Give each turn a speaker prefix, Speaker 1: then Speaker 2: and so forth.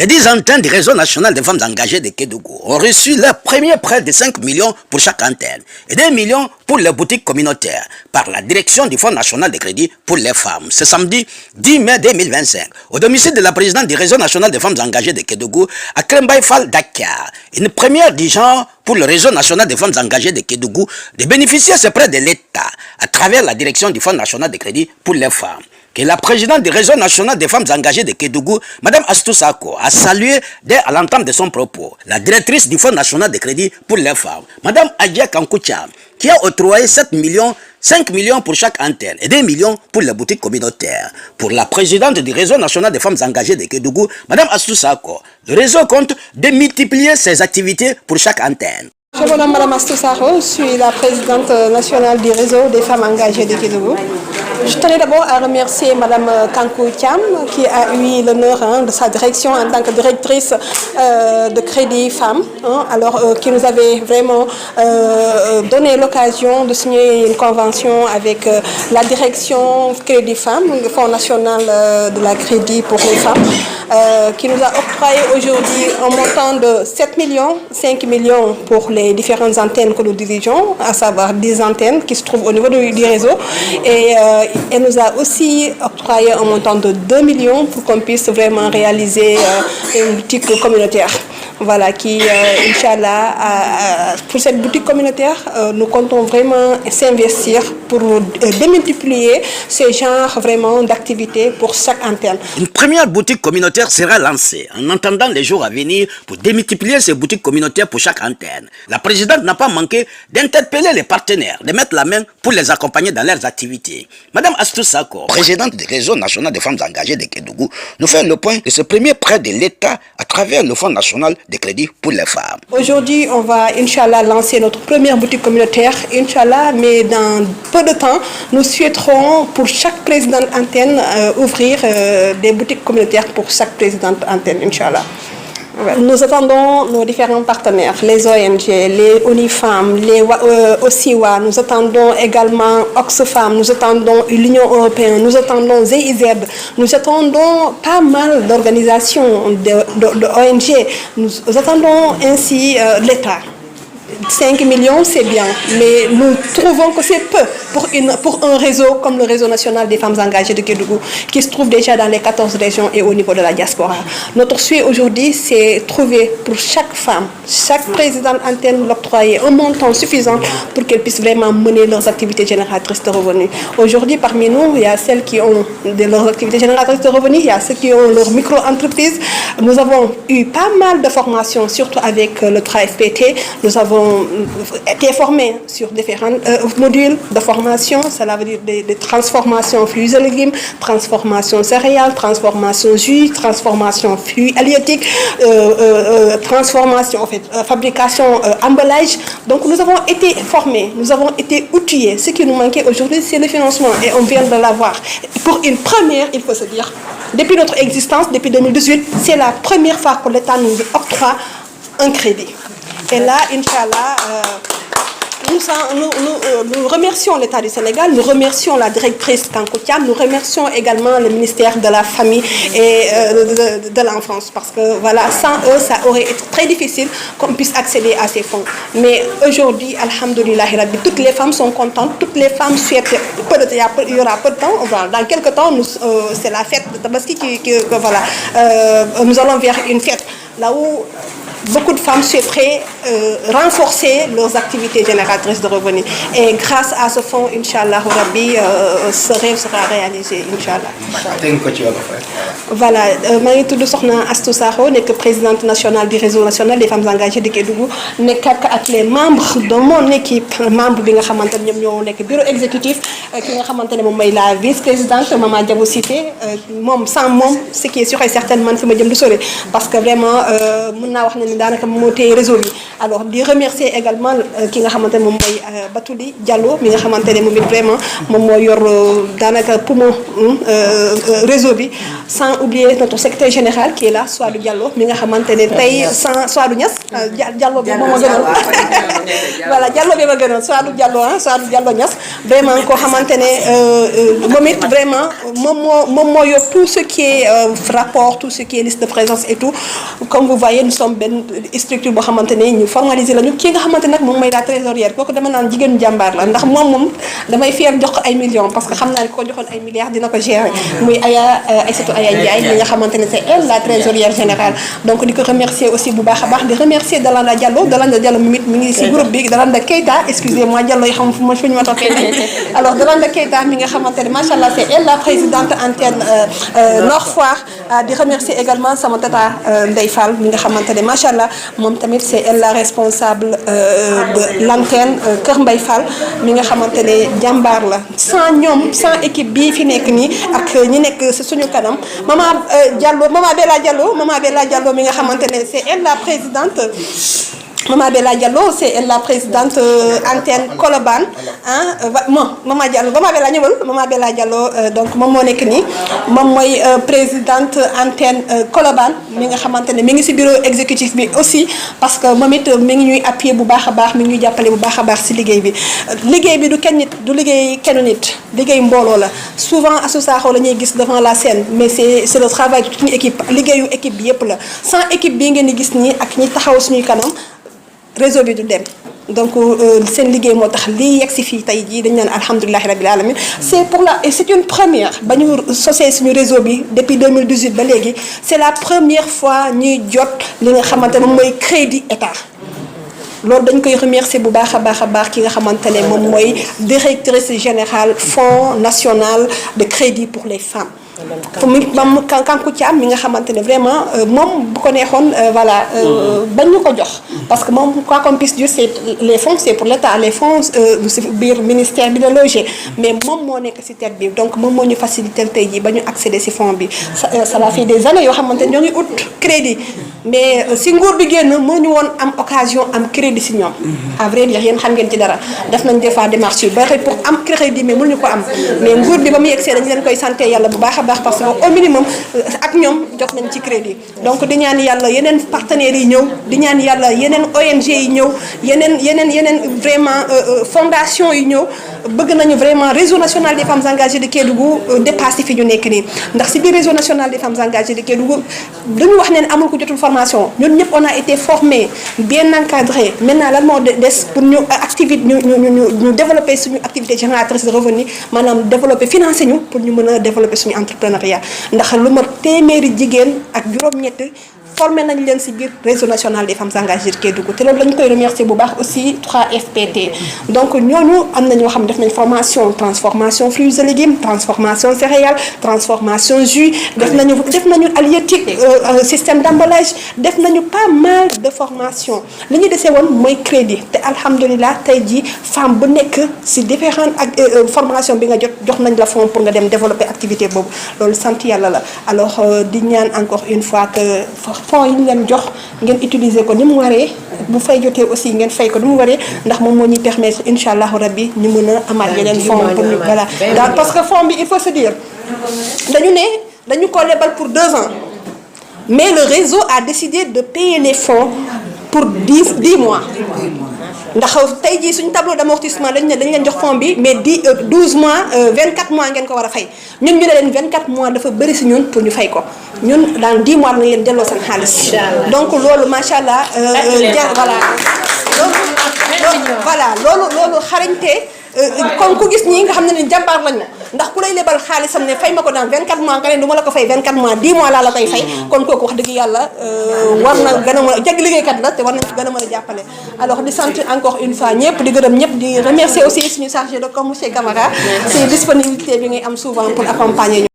Speaker 1: Les 10 antennes du réseau national des femmes engagées de Kédougou ont reçu leur premier prêt de 5 millions pour chaque antenne et 2 millions pour les boutiques communautaires par la direction du Fonds national de crédit pour les femmes. Ce samedi 10 mai 2025, au domicile de la présidente du réseau national des femmes engagées de Kédougou, à Krembaï Fall Dakar, une première du genre pour le réseau national des femmes engagées de Kédougou de bénéficier de ce prêt de l'État à travers la direction du Fonds national de crédit pour les femmes, que la présidente du réseau national des femmes engagées de Kédougou, Mme Astou Sako, a salué dès à l'entame de son propos. La directrice du Fonds national de crédit pour les femmes, Mme Adja Kankoucha, qui a octroyé 5 millions pour chaque antenne et 2 millions pour les boutiques communautaires. Pour la présidente du réseau national des femmes engagées de Kédougou, Mme Astou Sako, le réseau compte démultiplier ses activités pour chaque antenne.
Speaker 2: Je me nomme Mme Astou Sako, je suis la présidente nationale du réseau des femmes engagées de Kédougou. Je tenais d'abord à remercier Mme Kankou Thiam qui a eu l'honneur de sa direction en tant que directrice de Crédit Femmes, qui nous avait vraiment donné l'occasion de signer une convention avec la direction Crédit Femmes, le Fonds national de la Crédit pour les femmes, qui nous a octroyé aujourd'hui un montant de 7 millions, 5 millions pour les différentes antennes que nous dirigeons, à savoir 10 antennes qui se trouvent au niveau du réseau. Et elle nous a aussi octroyé un montant de 2 millions pour qu'on puisse vraiment réaliser une boutique communautaire. Voilà, qui, Inch'Allah, pour cette boutique communautaire, nous comptons vraiment s'investir pour démultiplier ce genre vraiment d'activités pour chaque antenne.
Speaker 1: Une première boutique communautaire sera lancée en attendant les jours à venir pour démultiplier ces boutiques communautaires pour chaque antenne. La présidente n'a pas manqué d'interpeller les partenaires, de mettre la main pour les accompagner dans leurs activités. Madame Astou Sako, présidente du réseau national des femmes engagées de Kédougou, nous fait le point de ce premier prêt de l'État à travers le Fonds national de crédit pour les femmes.
Speaker 2: Aujourd'hui, on va, Inch'Allah, lancer notre première boutique communautaire, Inch'Allah, mais dans peu de temps, nous souhaiterons pour chaque présidente antenne ouvrir des boutiques communautaires pour chaque présidente antenne, Inch'Allah. Nous attendons nos différents partenaires, les ONG, les UNIFEM, les OSIWA, nous attendons également Oxfam, nous attendons l'Union européenne, nous attendons GIZ, nous attendons pas mal d'organisations, d'ONG, nous attendons ainsi l'État. 5 millions, c'est bien, mais nous trouvons que c'est peu pour un réseau comme le réseau national des femmes engagées de Kédougou, qui se trouve déjà dans les 14 régions et au niveau de la diaspora. Notre souhait aujourd'hui, c'est trouver pour chaque femme, chaque présidente antenne, l'octroyer un montant suffisant pour qu'elles puissent vraiment mener leurs activités génératrices de revenus. Aujourd'hui, parmi nous, il y a celles qui ont leurs activités génératrices de revenus, il y a ceux qui ont leur micro-entreprise. Nous avons eu pas mal de formations, surtout avec le 3FPT. Nous avons été formés sur différents modules de formation, cela veut dire des transformations fruits et légumes, transformation céréales, transformation jus, transformation fruits halieutiques, transformation, en fait, fabrication emballage. Donc nous avons été formés, nous avons été outillés. Ce qui nous manquait aujourd'hui, c'est le financement et on vient de l'avoir. Pour une première, il faut se dire, depuis notre existence, depuis 2018, c'est la première fois que l'État nous octroie un crédit. Et là, Inch'Allah, nous remercions l'État du Sénégal, nous remercions la directrice Kankoutiam, nous remercions également le ministère de la Famille et de l'Enfance, parce que voilà, sans eux, ça aurait été très difficile qu'on puisse accéder à ces fonds. Mais aujourd'hui, alhamdoulilah, toutes les femmes sont contentes, toutes les femmes souhaitent, il y aura peu de temps, dans quelques temps, c'est la fête de Tabaski, voilà, nous allons vers une fête, là où beaucoup de femmes souhaiteraient renforcer leurs activités génératrices de revenus. Et grâce à ce fonds, Inch'Allah, Rabbi, ce rêve sera réalisé, Inch'Allah. Voilà, je suis Sokhna Astou Sako, présidente nationale du réseau national des femmes engagées de Kédougou. Je suis les membres de mon équipe, membre du bureau exécutif, qui est la vice-présidente, Maman Diabou Cité. Sans moi, ce qui est sûr et certainement, c'est parce que vraiment, ne daanaka moo téye réseau bi alors di remercier également ki nga xamante ne moom mooy Batouli Diallo mi nga xamante ne moom it vraiment moom moo yor daanaka poumon réseau bi sans oublier notre secrétaire général qui est là Souadou Diallo mi nga xamante ne tey sans Souadou Niass Diallo bi moom moo gënal voilà Diallo bi ma gënal Souadou Diallo Souadou Diallo Niass vraiment koo xamante ne moom it vraiment moom moo yor tout ce qui est rapport tout ce qui est liste de présence et tout comme vous voyez nous sommes benn structure boo xamante ne ñu formaliser lañu kii nga xamante nag moom mooy la trésorière kooku dama naan jigéenu jàmbaar la ndax moom damay fier jox ko ay millions parce que xam naa ne ko joxoon ay milliards dina ko gérer muy Aïssatou Aya Ndiaye ñi nga xamante ne c'est elle la trésorière générale donc di ko remercier aussi bu baax a baax di remercier Dalanda Diallo mi ngi ci groupe bi Dalanda Keita excusez-moi Diallo yi xam fu ñu ma toppee alors Dalanda Keita mi nga xamante ne machallah c'est elle la présidente antenne Nord Foire di remercier également sama tata Ndeye Fall mi nga xamante ne machallah moom tamit c'est elle la responsable de l'antenne Kër Mbaye Fall mi nga xamante ne jàmbaar la sans ñoom sans équipe bii fi nekk nii ak ñi nekk ci suñu kanam maman Bella Diallo mi nga xamante ne c'est elle la présidente Maman Bella Diallo c'est elle la présidente antenne Colobane Maman Bella ñëwal Maman Bella Diallo donc moom moo nekk nii moom mooy présidente antenne Colobane mi nga xamante ne mi ngi ci bureau exécutif bi aussi parce que moom it mi ngi ñuy appuyer bu baax a baax mi ngi ñuy jàppale bu baax a baax ci liggéey bi du kenn nit du liggéey kenn nit liggéey mbooloo la souvent association la ñuy gis devant la scène mais c'est le travail de toute une équipe liggéeyu équipe bi yépp la sans équipe bii ngeen di gis nii ak ñi taxaw suñuy kanam réseau bi du dem donc seen liggéey moo tax lii yegg si fii tey jii dañu naan alhamdulilah rabil alamin c'est une première ba ñu sosee suñu réseau bi depuis 2018 ba léegi c'est la première fois ñuy jot li nga xamante ne mooy crédit état loolu dañ koy remercier bu baax a baax ki nga xamante ne moom mooy directrice générale fonds national de crédit pour les femmes. moom Kankou Thiam mi nga xamante ne vraiment moom bu ko neexoon voilà bañ ñu ko jox parce que moom quoi qu'on puisse dire c'est les fonds c'est pour l'État les fonds si biir ministère bi la logé mais moom moo nekk ci tête bi donc moom moo ñu faciliter tey jii ba ñu accéder ci fonds bi ça va fait des années yoo xamante ne ñoo ngi ut crédit mais ci nguur bi génn mënuñu woon am occasion am crédit ci ñoom à vrai dire yéen xam ngeen ci dara def nañ des fois démarches yu bari pour am crédit mais mënuñu ko am mais nguur bi ba mu yegsee dañu leen koy santé yàlla bu baax a baax parce que au minimum ak ñoom jot nañ ci crédit donc di ñaan yàlla yeneen partenaires yi ñëw di ñaan yàlla yeneen ONG yi ñëw yeneen vraiment fondation yi ñëw bëgg nañu vraiment réseau national des femmes engagées de Kédougou dépassé fi ñu nekk nii ndax ci biir réseau national des femmes engagées de Kédougou dañu wax ne amul ko jotul formation ñun ñëpp on a été formés bien encadrés maintenant lan moo des pour ñu activité ñu développer suñu activité génératrice de revenus maanaam développer financer ñu pour ñu mën a développer suñu entrepreneuriat ndax lu ma téeméeri jigéen ak juróom-ñett formé nañ leen ci biir réseau national des femmes engagées de Kédougou te loolu dañu koy remercier bu baax aussi 3FPT donc ñooñu am na ñoo xam def nañ formation transformation fruits et légumes transformation céréales transformation jus def nañu halieutique système d'emballage def nañu pas mal de formation li ñu desee woon mooy crédit te alhamdulilah tey jii femme bu nekk ci différentes ak formation bi nga jox nañ la fonds pour nga dem développer activité boobu loolu sant yàlla la alors di ñaan encore une fois que fonds yi ñu leen jox ngeen utiliser ko ni mu waree bu fay jotee aussi ngeen fay ko ni mu waree ndax moom moo ñuy permettre incha allahu rabbi ñu mën a amaat yeneen fonds pour ñu voilà daal parce que fonds bi il faut se dire dañu ko lebal pour 2 ans mais le réseau a décidé de payer les fonds pour 10 mois ndax tey jii suñu tableau d'amortissement dañ leen jox fonds bi mais 12 mois 24 mois ngeen ko war a fay ñun ñu ne leen 24 mois dafa bëri si ñun pour ñu fay ko ñun dans 10 mois nañ leen delloo seen xaalis. donc loolu macha allah. voilà loolu xarañte kon ku gis ñii nga xam ne ni jàmbaar lañ ndax ku lay lebal xaalisam ne fay ma ko dans 24 mois nga ne du ma la ko fay 24 mois 10 mois laa la koy fay kon kooku wax dëgg yàlla war na gën a mën a jag liggéeykat la te war nañ ci gën a mën a jàppale alors di sant encore une fois ñëpp di gërëm ñëpp di remercier aussi suñu chargé de com monsieur Camara si disponibilité bi ngay am souvent pour accompagner